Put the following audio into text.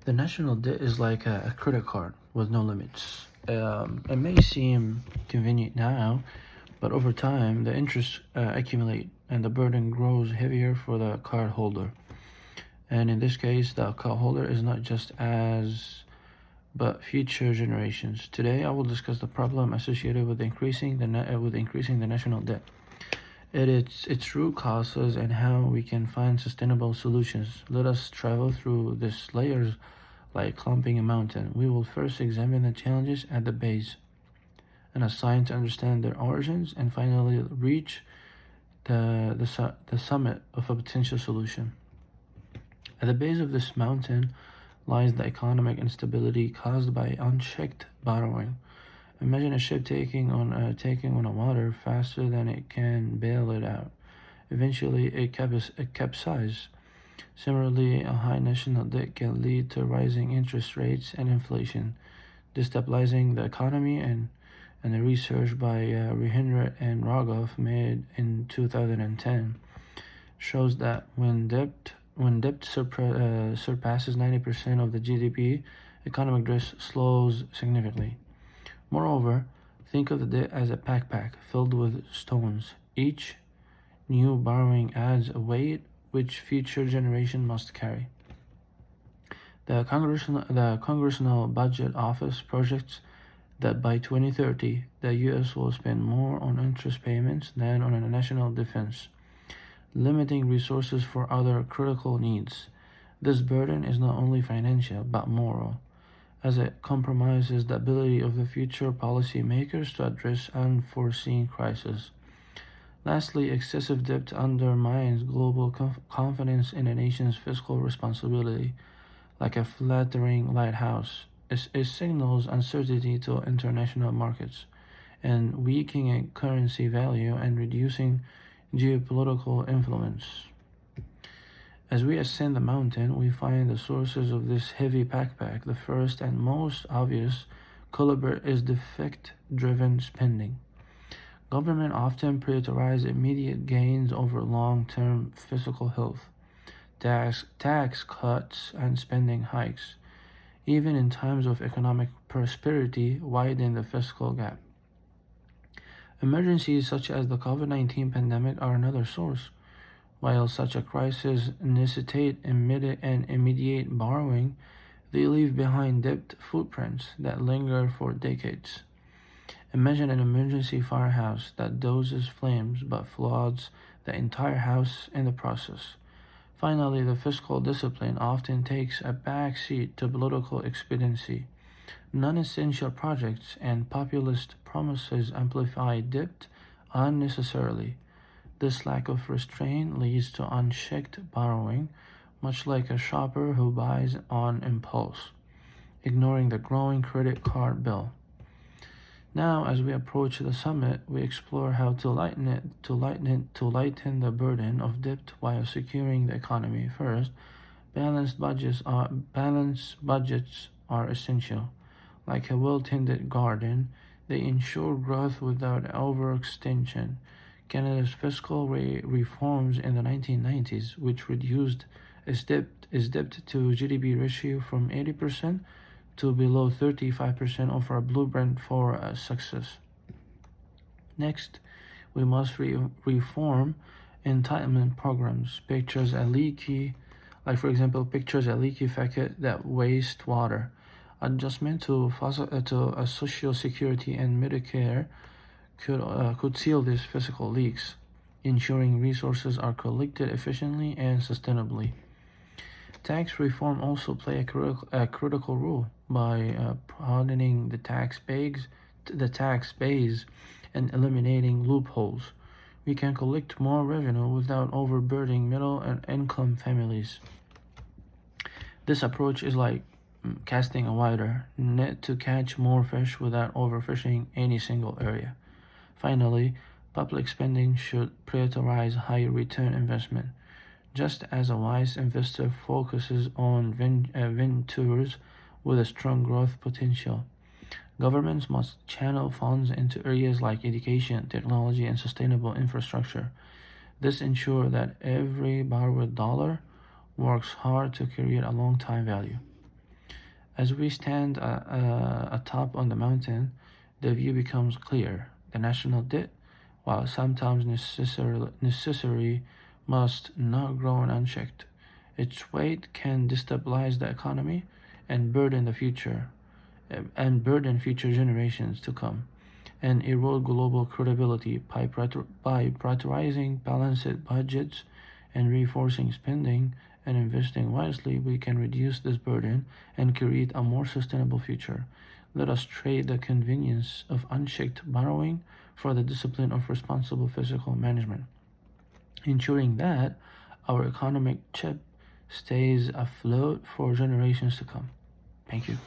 The national debt is like a credit card with no limits. It may seem convenient now, but over time the interests accumulate and the burden grows heavier for the card holder. And in this case, the card holder is not just as but future generations. Today, I will discuss the problem associated with increasing the national debt. Its root causes and how we can find sustainable solutions. Let us travel through these layers like climbing a mountain. We will first examine the challenges at the base and assign to understand their origins, and finally reach the summit of a potential solution. At the base of this mountain lies the economic instability caused by unchecked borrowing. Imagine a ship taking on a water faster than it can bail it out. Eventually, it capsizes. Similarly, a high national debt can lead to rising interest rates and inflation, destabilizing the economy. And a research by Rehinrich and Rogoff made in 2010 shows that when debt surpasses 90% of the GDP, economic growth slows significantly. Moreover, think of the debt as a backpack filled with stones. Each new borrowing adds a weight which future generations must carry. The Congressional Budget Office projects that by 2030, the U.S. will spend more on interest payments than on a national defense, limiting resources for other critical needs. This burden is not only financial but moral, as it compromises the ability of the future policymakers to address unforeseen crises. Lastly, excessive debt undermines global confidence in a nation's fiscal responsibility. Like a flattering lighthouse, it signals uncertainty to international markets and weakening currency value and reducing geopolitical influence. As we ascend the mountain, we find the sources of this heavy backpack. The first and most obvious culprit is defect-driven spending. Government often prioritize immediate gains over long-term fiscal health. Tax cuts and spending hikes, even in times of economic prosperity, widen the fiscal gap. Emergencies such as the COVID-19 pandemic are another source. While such a crisis necessitate immediate borrowing, they leave behind debt footprints that linger for decades. Imagine an emergency firehouse that doses flames but floods the entire house in the process. Finally, the fiscal discipline often takes a back seat to political expediency. Non-essential projects and populist promises amplify debt unnecessarily. This lack of restraint leads to unchecked borrowing, much like a shopper who buys on impulse, ignoring the growing credit card bill. Now, as we approach the summit, we explore how to lighten the burden of debt while securing the economy. First, balanced budgets are essential. Like a well-tended garden, they ensure growth without overextension. Canada's fiscal reforms in the 1990s, which reduced its debt to GDP ratio from 80% to below 35%, offer a blueprint for success. Next, we must reform entitlement programs. Pictures a leaky faucet that wastes water. Adjustment to Social Security and Medicare could seal these physical leaks, ensuring resources are collected efficiently and sustainably. Tax reform also play a critical role by broadening the tax base and eliminating loopholes. We can collect more revenue without overburdening middle and income families. This approach is like casting a wider net to catch more fish without overfishing any single area. Finally, public spending should prioritize higher return investment. Just as a wise investor focuses on ventures with a strong growth potential, governments must channel funds into areas like education, technology, and sustainable infrastructure. This ensures that every borrowed dollar works hard to create a long-time value. As we stand atop on the mountain, the view becomes clear. The national debt, while sometimes necessary, must not grow unchecked. Its weight can destabilize the economy and burden future generations to come, and erode global credibility by prioritizing balanced budgets and reinforcing spending and investing wisely. We can reduce this burden and create a more sustainable future. Let us trade the convenience of unchecked borrowing for the discipline of responsible fiscal management, ensuring that our economic ship stays afloat for generations to come. Thank you.